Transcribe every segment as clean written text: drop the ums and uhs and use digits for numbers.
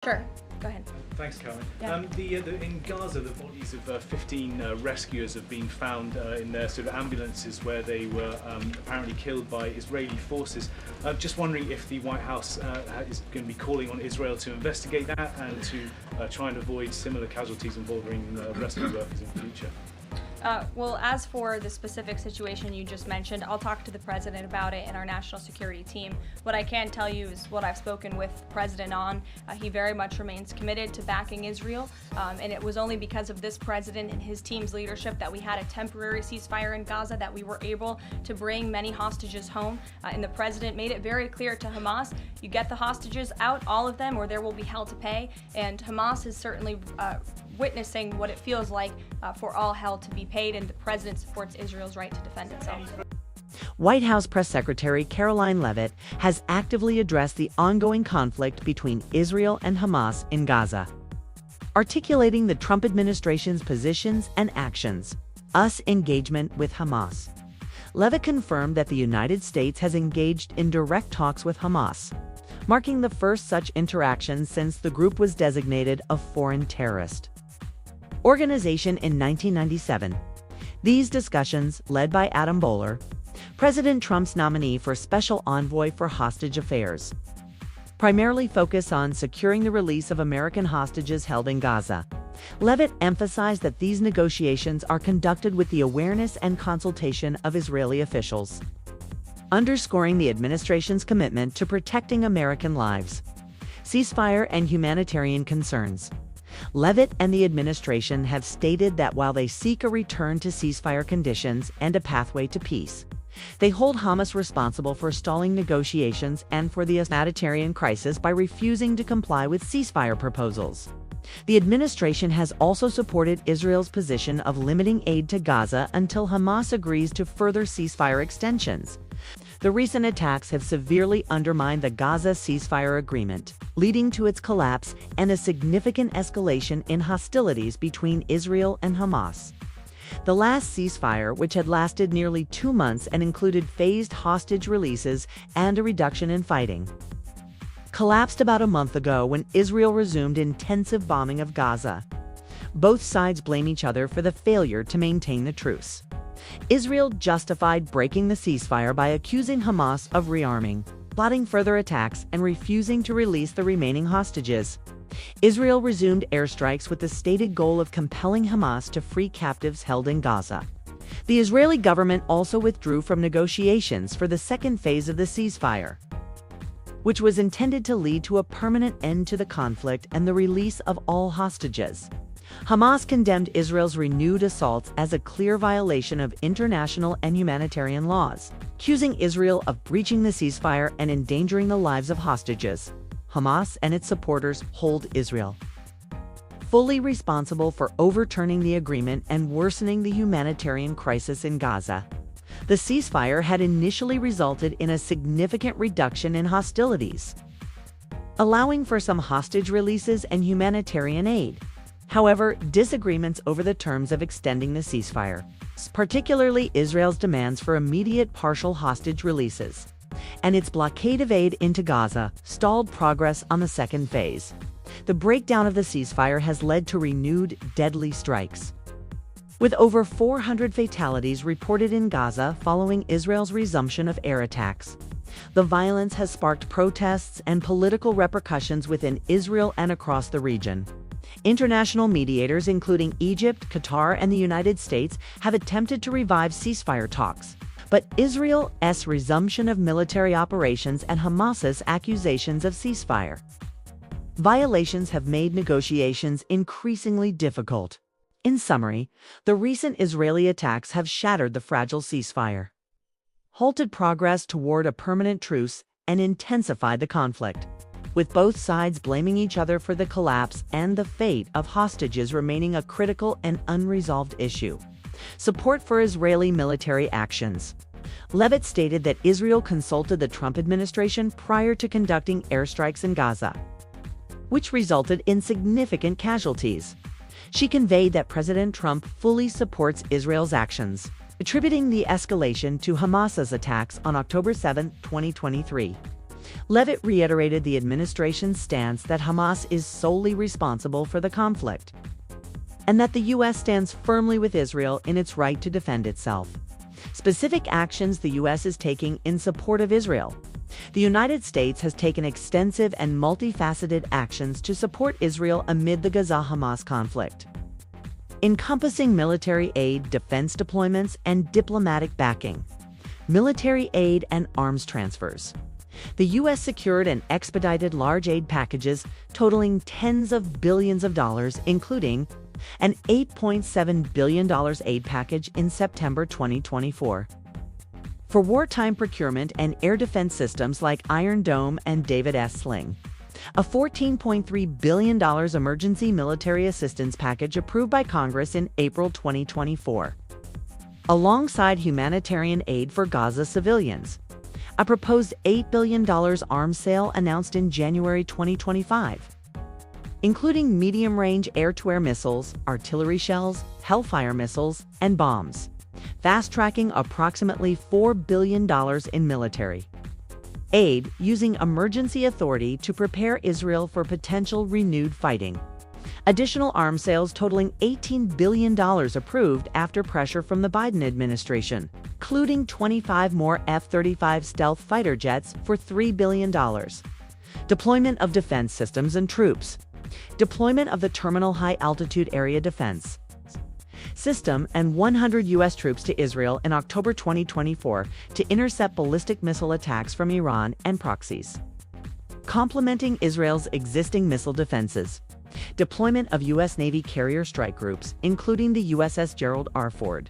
Sure. Go ahead. Thanks, Caroline. Yeah. In Gaza, the bodies of 15 rescuers have been found in their sort of ambulances where they were apparently killed by Israeli forces. Just wondering if the White House is going to be calling on Israel to investigate that and to try and avoid similar casualties involving rescue workers in the future. Well, as for the specific situation you just mentioned, I'll talk to the president about it and our national security team. What I can tell you is what I've spoken with the president on. He very much remains committed to backing Israel, and it was only because of this president and his team's leadership that we had a temporary ceasefire in Gaza, that we were able to bring many hostages home. And the president made it very clear to Hamas, you get the hostages out, all of them, or there will be hell to pay. And Hamas is certainly witnessing what it feels like for all hell to be paid, and the president supports Israel's right to defend itself. White House Press Secretary Karoline Leavitt has actively addressed the ongoing conflict between Israel and Hamas in Gaza, articulating the Trump administration's positions and actions. US engagement with Hamas. Leavitt confirmed that the United States has engaged in direct talks with Hamas, marking the first such interaction since the group was designated a foreign terrorist organization in 1997. These discussions, led by Adam Bowler, President Trump's nominee for Special Envoy for Hostage Affairs, primarily focus on securing the release of American hostages held in Gaza. Leavitt emphasized that these negotiations are conducted with the awareness and consultation of Israeli officials, underscoring the administration's commitment to protecting American lives, ceasefire, and humanitarian concerns. Leavitt and the administration have stated that while they seek a return to ceasefire conditions and a pathway to peace, they hold Hamas responsible for stalling negotiations and for the humanitarian crisis by refusing to comply with ceasefire proposals. The administration has also supported Israel's position of limiting aid to Gaza until Hamas agrees to further ceasefire extensions. The recent attacks have severely undermined the Gaza ceasefire agreement, leading to its collapse and a significant escalation in hostilities between Israel and Hamas. The last ceasefire, which had lasted nearly 2 months and included phased hostage releases and a reduction in fighting, collapsed about a month ago when Israel resumed intensive bombing of Gaza. Both sides blame each other for the failure to maintain the truce. Israel justified breaking the ceasefire by accusing Hamas of rearming, plotting further attacks, and refusing to release the remaining hostages. Israel resumed airstrikes with the stated goal of compelling Hamas to free captives held in Gaza. The Israeli government also withdrew from negotiations for the second phase of the ceasefire, which was intended to lead to a permanent end to the conflict and the release of all hostages. Hamas condemned Israel's renewed assaults as a clear violation of international and humanitarian laws, accusing Israel of breaching the ceasefire and endangering the lives of hostages. Hamas and its supporters hold Israel fully responsible for overturning the agreement and worsening the humanitarian crisis in Gaza. The ceasefire had initially resulted in a significant reduction in hostilities, allowing for some hostage releases and humanitarian aid. However, disagreements over the terms of extending the ceasefire, particularly Israel's demands for immediate partial hostage releases, and its blockade of aid into Gaza, stalled progress on the second phase. The breakdown of the ceasefire has led to renewed deadly strikes, with over 400 fatalities reported in Gaza following Israel's resumption of air attacks. The violence has sparked protests and political repercussions within Israel and across the region. International mediators, including Egypt, Qatar, and the United States, have attempted to revive ceasefire talks, but Israel's resumption of military operations and Hamas's accusations of ceasefire violations have made negotiations increasingly difficult. In summary, the recent Israeli attacks have shattered the fragile ceasefire, halted progress toward a permanent truce, and intensified the conflict, with both sides blaming each other for the collapse and the fate of hostages remaining a critical and unresolved issue. Support for Israeli military actions. Leavitt stated that Israel consulted the Trump administration prior to conducting airstrikes in Gaza, which resulted in significant casualties. She conveyed that President Trump fully supports Israel's actions, attributing the escalation to Hamas's attacks on October 7, 2023. Leavitt reiterated the administration's stance that Hamas is solely responsible for the conflict, and that the U.S. stands firmly with Israel in its right to defend itself. Specific actions the U.S. is taking in support of Israel. The United States has taken extensive and multifaceted actions to support Israel amid the Gaza-Hamas conflict, encompassing military aid, defense deployments, and diplomatic backing, military aid and arms transfers. The U.S. secured and expedited large aid packages totaling tens of billions of dollars, including an $8.7 billion aid package in September 2024 for wartime procurement and air defense systems like Iron Dome and David S. Sling, a $14.3 billion emergency military assistance package approved by Congress in April 2024, alongside humanitarian aid for Gaza civilians, a proposed $8 billion arms sale announced in January 2025, including medium-range air-to-air missiles, artillery shells, Hellfire missiles, and bombs, fast-tracking approximately $4 billion in military aid, using emergency authority to prepare Israel for potential renewed fighting. Additional arms sales totaling $18 billion approved after pressure from the Biden administration, including 25 more F-35 stealth fighter jets for $3 billion. Deployment of defense systems and troops. Deployment of the Terminal High Altitude Area Defense System and 100 U.S. troops to Israel in October 2024 to intercept ballistic missile attacks from Iran and proxies, complementing Israel's existing missile defenses. Deployment of U.S. Navy carrier strike groups, including the USS Gerald R. Ford,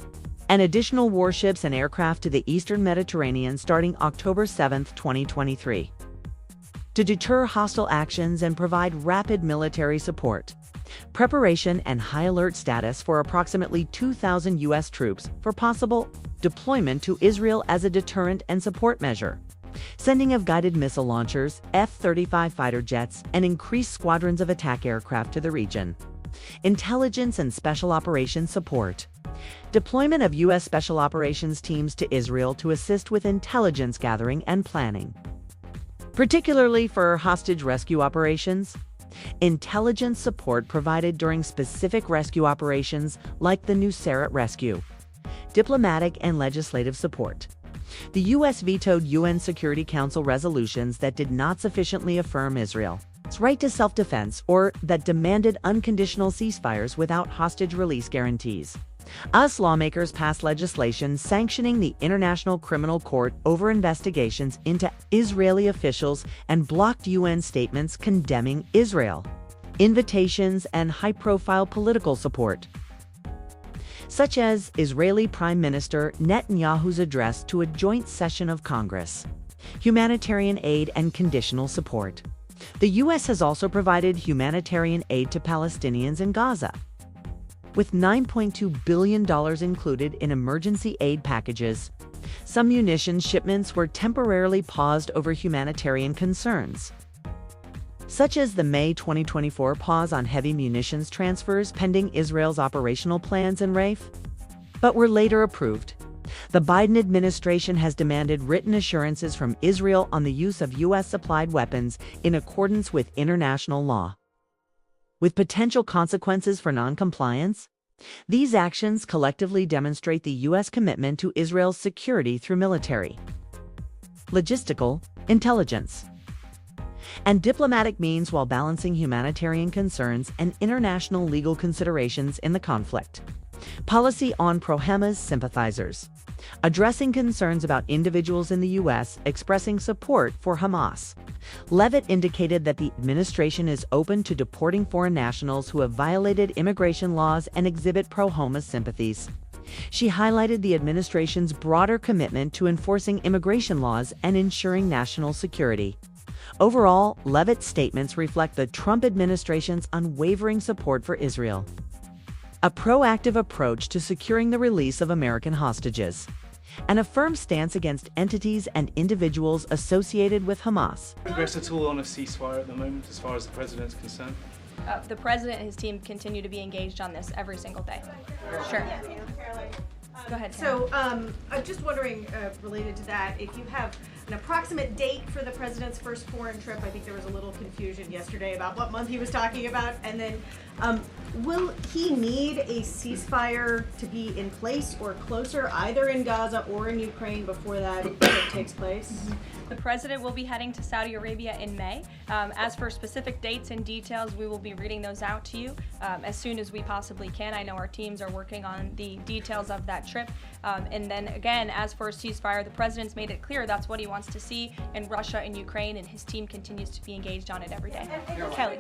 and additional warships and aircraft to the Eastern Mediterranean starting October 7, 2023. To deter hostile actions and provide rapid military support. Preparation and high alert status for approximately 2,000 U.S. troops for possible deployment to Israel as a deterrent and support measure. Sending of guided missile launchers, F-35 fighter jets, and increased squadrons of attack aircraft to the region. Intelligence and special operations support. Deployment of U.S. special operations teams to Israel to assist with intelligence gathering and planning, particularly for hostage rescue operations. Intelligence support provided during specific rescue operations like the Nusayrat rescue. Diplomatic and legislative support. The U.S. vetoed UN Security Council resolutions that did not sufficiently affirm Israel's right to self-defense or that demanded unconditional ceasefires without hostage release guarantees. US lawmakers passed legislation sanctioning the International Criminal Court over investigations into Israeli officials and blocked UN statements condemning Israel. Invitations and high-profile political support, such as Israeli Prime Minister Netanyahu's address to a joint session of Congress. Humanitarian aid and conditional support. The U.S. has also provided humanitarian aid to Palestinians in Gaza, with $9.2 billion included in emergency aid packages. Some munitions shipments were temporarily paused over humanitarian concerns, such as the May 2024 pause on heavy munitions transfers pending Israel's operational plans in Rafah, but were later approved. The Biden administration has demanded written assurances from Israel on the use of U.S.-supplied weapons in accordance with international law, with potential consequences for non-compliance. These actions collectively demonstrate the U.S. commitment to Israel's security through military, logistical, intelligence, and diplomatic means while balancing humanitarian concerns and international legal considerations in the conflict. Policy on pro-Hamas sympathizers. Addressing concerns about individuals in the U.S. expressing support for Hamas. Leavitt indicated that the administration is open to deporting foreign nationals who have violated immigration laws and exhibit pro-Hamas sympathies. She highlighted the administration's broader commitment to enforcing immigration laws and ensuring national security. Overall, Leavitt's statements reflect the Trump administration's unwavering support for Israel, a proactive approach to securing the release of American hostages, and a firm stance against entities and individuals associated with Hamas. Progress at all on a ceasefire at the moment, as far as the president's concerned? The president and his team continue to be engaged on this every single day. Sure. Go ahead, So I'm just wondering, related to that, if you have an approximate date for the president's first foreign trip. I think there was a little confusion yesterday about what month he was talking about. And then will he need a ceasefire to be in place or closer, either in Gaza or in Ukraine, before that trip takes place? The president will be heading to Saudi Arabia in May. As for specific dates and details, we will be reading those out to you as soon as we possibly can. I know our teams are working on the details of that trip. And then again, as for a ceasefire, the president's made it clear that's what he wants to see in Russia and Ukraine, and his team continues to be engaged on it every day. And Kelly.